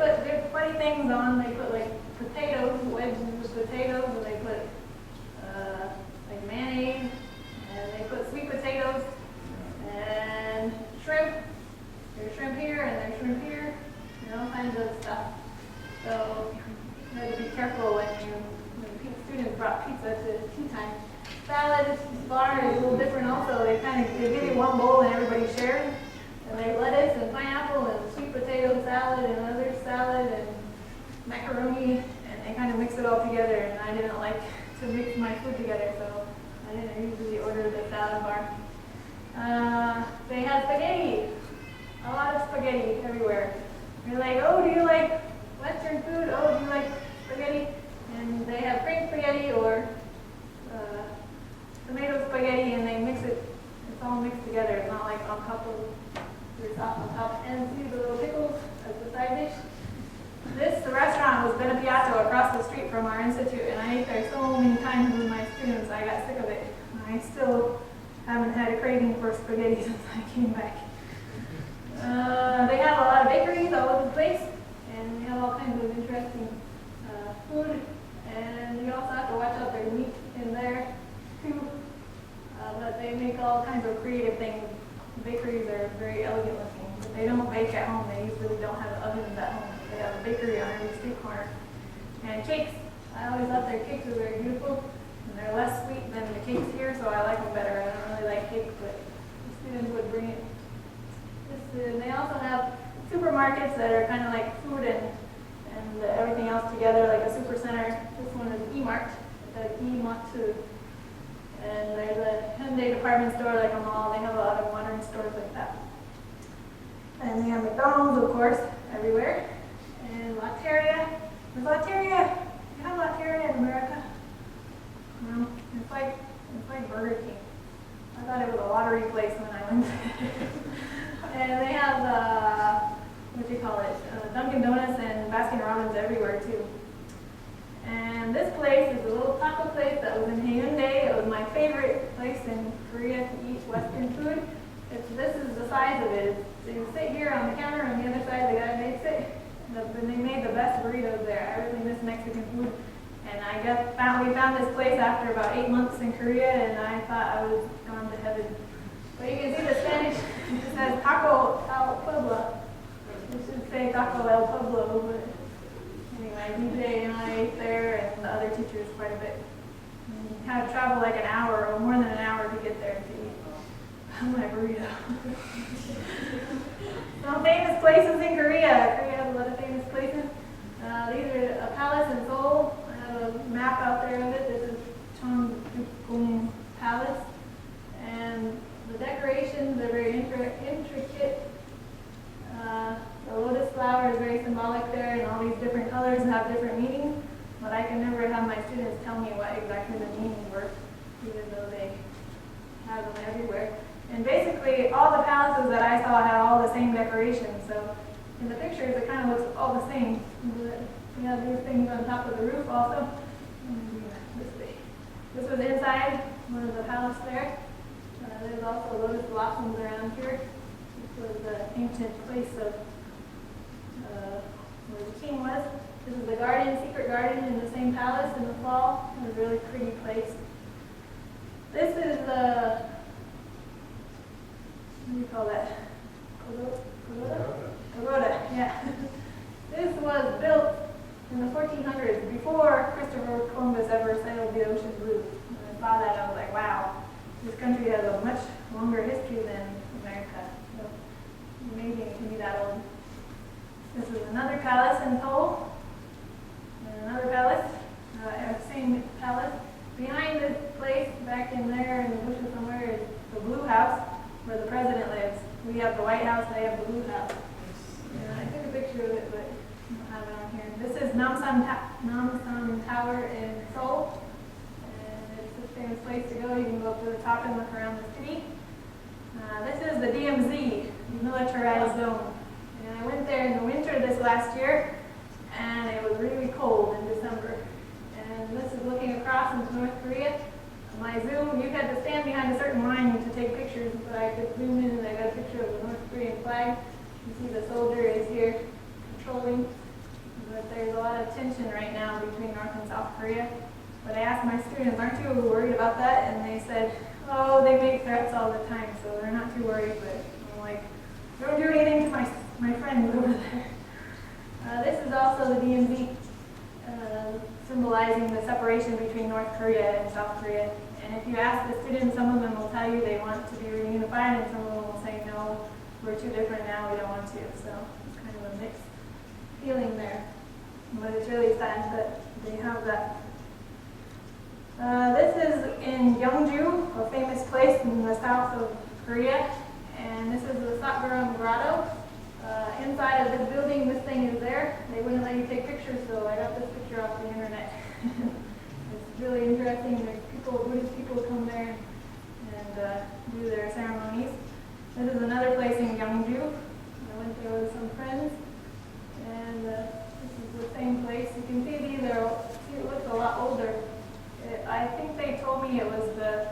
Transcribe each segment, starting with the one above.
put funny things on. They put like potatoes, wedges with potatoes, and they put like mayonnaise, and they put sweet potatoes and shrimp. There's shrimp here and there's shrimp here, and all kinds of stuff. So you had to be careful when students brought pizza to tea time. Salad bar is a little different also. They give you one bowl and everybody shares. And they have lettuce and pineapple and sweet potato salad and other salad and macaroni, and they kind of mix it all together. And I didn't like to mix my food together, so I didn't usually order the salad bar. They had spaghetti, a lot of spaghetti everywhere. You're like, oh, do you like Western food? Oh, do you like spaghetti? And they have cream spaghetti or tomato spaghetti, and they mix it. It's all mixed together. It's not like on top of. There's on top, and see the little pickles as the side dish. The restaurant was Benepiato across the street from our institute, and I ate there so many times with my students. I got sick of it. I still haven't had a craving for spaghetti since I came back. They have a lot of bakeries all over the place, and they have all kinds of interesting food. And you also have to watch out their meat in there too. But they make all kinds of creative things. Bakeries are very elegant looking, but they don't bake at home. They usually don't have ovens at home. They have a bakery on every street corner. And cakes, I always thought their cakes were very beautiful, and they're less sweet than the cakes here, so I like them better. I don't really like cake, but the students would bring it. They also have supermarkets that are kind of like food and everything else together, like a super center. This one is E-Mart, the E-Mart. And there's a Hyundai department store like a mall. They have a lot of modern stores like that. And they have McDonald's, of course, everywhere. And Lotteria. Is Lotteria? You have Lotteria in America? No. It's like Burger King. I thought it was a lottery place when I went there. And they have, Dunkin' Donuts and Baskin Robbins everywhere too. And this place is a little taco place that was in Hyundai. It was my favorite place in Korea to eat Western food. This is the size of it. So you sit here on the counter, on the other side the guy makes it. And they made the best burritos there. I really miss Mexican food. And we found this place after about 8 months in Korea, and I thought I was gone to heaven. But you can see the Spanish, it says Taco El Pueblo. You should say Taco El Pueblo, but anyway, DJ and I ate there, and the other teachers quite a bit. And you had to travel like an hour or more than an hour to get there to eat my burrito. Some famous places in Korea. Korea has a lot of famous places. These are a palace in Seoul. I have a map out there of it. This is Cheonggukgung Palace. And the decorations are very intricate. The lotus flower is very symbolic there, and all these different colors have different meanings, but I can never have my students tell me what exactly the meanings were, even though they have them everywhere. And basically, all the palaces that I saw had all the same decorations, so in the pictures it kind of looks all the same. We have these things on top of the roof also. This was inside one of the palace there. There's also lotus blossoms around here. This was the ancient place of where the king was. This is the garden, secret garden in the same palace in the fall. It was a really pretty place. This is the, what do you call that? Pagoda, yeah. This was built in the 1400s, before Christopher Columbus ever sailed the ocean blue. When I saw that, I was like, wow, this country has a much longer history than America. So, amazing to be that old. This is another palace in Seoul, and another palace, same palace. Behind this place, back in there in the bushes somewhere, is the Blue House, where the president lives. We have the White House, they have the Blue House. Yeah, I took a picture of it, but I don't have it on here. This is Namsan Tower in Seoul, and it's a famous place to go. You can go up to the top and look around the city. This is the DMZ, Militarized Zone. And I went there in the winter this last year, and it was really cold in December. And this is looking across into North Korea. My Zoom, you had to stand behind a certain line to take pictures, but I could zoom in and I got a picture of the North Korean flag. You see the soldier is here patrolling. students aren't too worried about that, and they said, oh, they make threats all the time, so they're not too worried, but I'm like, don't do anything to my friends over there. This is also the DMZ, symbolizing the separation between North Korea and South Korea. And if you ask the students, some of them will tell you they want to be reunified, and some of them will say, no, we're too different now, we don't want to. So it's kind of a mixed feeling there. But it's really sad that they have that. This is in Gyeongju, a famous place in the south of Korea. And this is the Sakguram Grotto. Inside of this building, this thing is there. They wouldn't let you take pictures, so I got this picture off the internet. It's really interesting. There's people, Buddhist people come there and do their ceremonies. This is another place in Gyeongju. I went there with some friends, and this is the same place. You can see these are, it looks a lot older. I think they told me it was the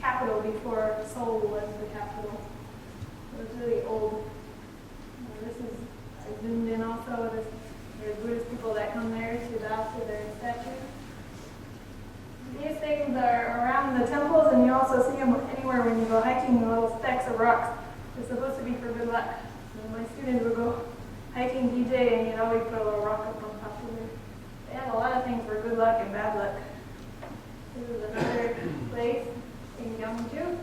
capital before Seoul was the capital. It was really old. This is, I zoomed in also, there's Buddhist people that come there to bow to their statues. These things are around the temples, and you also see them anywhere when you go hiking, little stacks of rocks. They're supposed to be for good luck. So my students would go hiking DJ, and you'd always put a little rock up on top of it. They have a lot of things for good luck and bad luck. This is another place in Gyeongju.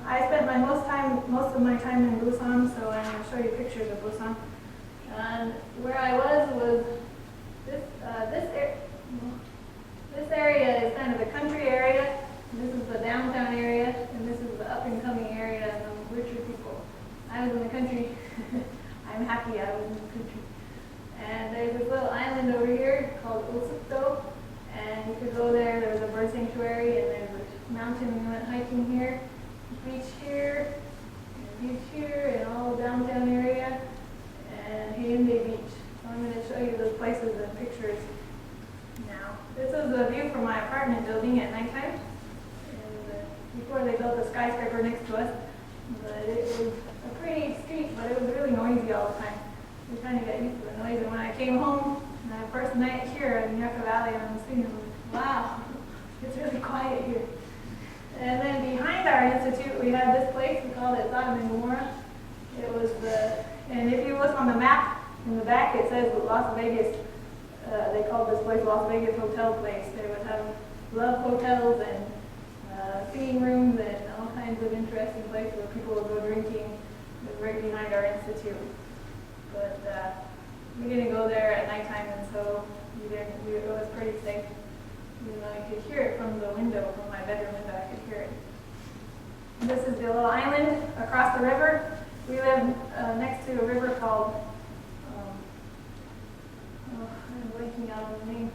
I spent most of my time in Busan, so I'm going to show you pictures of Busan. And where I was this area is kind of the country area. This is the downtown area, and this is the up and coming area and the richer people. I was in the country. I'm happy I was in the country. And there's this little island over here called Osukdo, and you could go there. There's a bird sanctuary, and there's a mountain we went hiking here, beach here, and all the downtown area, and Hyundai Beach. So I'm going to show you those places and pictures now. This is a view from my apartment building at nighttime, and before they built a skyscraper next to us. But it was a pretty street, but it was really noisy all the time. We kind of got used to the noise, and when I came home, my first night here in Yucca Valley, I was thinking, wow, it's really quiet here. And then behind our institute, we had this place. We called it Sodom and Gomorrah. It was and if you look on the map in the back, it says Las Vegas. They called this place Las Vegas Hotel Place. They would have love hotels and singing rooms and all kinds of interesting places where people would go drinking. It was right behind our institute. But we didn't go there at nighttime, and so it was pretty safe. Even though you could hear it from the window, from my bedroom window, I could hear it. This is the little island across the river. We live next to a river called, I'm blanking out on the name.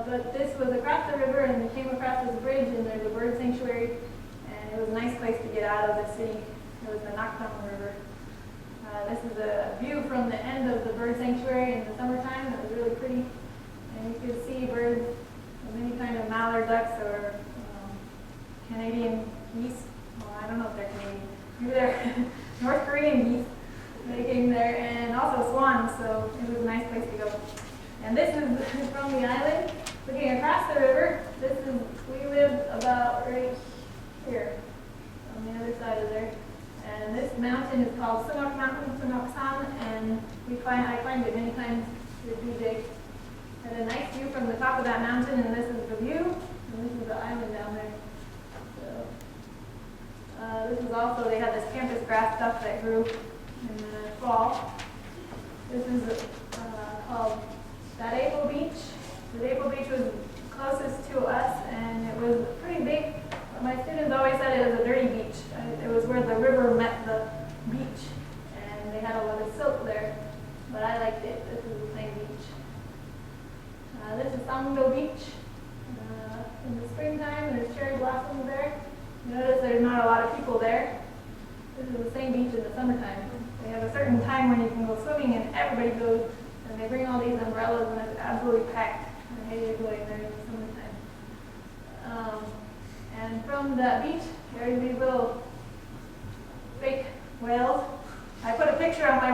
But this was across the river, and we came across this bridge, and there's a bird sanctuary, and it was a nice place to get out of the city. It was the Nakdam River. This is a view from the end of the bird sanctuary in the summertime. It was really pretty, and you could see birds of any kind of mallard ducks or Canadian geese. Well, I don't know if they're Canadian. Maybe they're North Korean geese. They came there, and also swans, so it was a nice place to go. And this is from the island, looking across the river. We live about right here, on the other side of there. And this mountain is called Sunok Mountain, Sunok-san, and I climbed it many times with DJ. Had a nice view from the top of that mountain, and this is the view, and this is the island down there. So, this is also, they had this campus grass stuff that grew in the fall. This is called Darepo Beach. Darepo Beach was closest to us, and it was pretty big. My students always said it was a dirty beach. It was where the river met the beach, and they had a lot of silt there, but I liked it. This is the same beach. This is Sangdo Beach. In the springtime, there's cherry blossoms there. Notice there's not a lot of people there. This is the same beach in the summertime. They have a certain time when you can go swimming, and everybody goes, and they bring all these umbrellas, and it's absolutely packed. I hated going there in the summertime. And from the beach, there's these little fake whales. I put a picture on my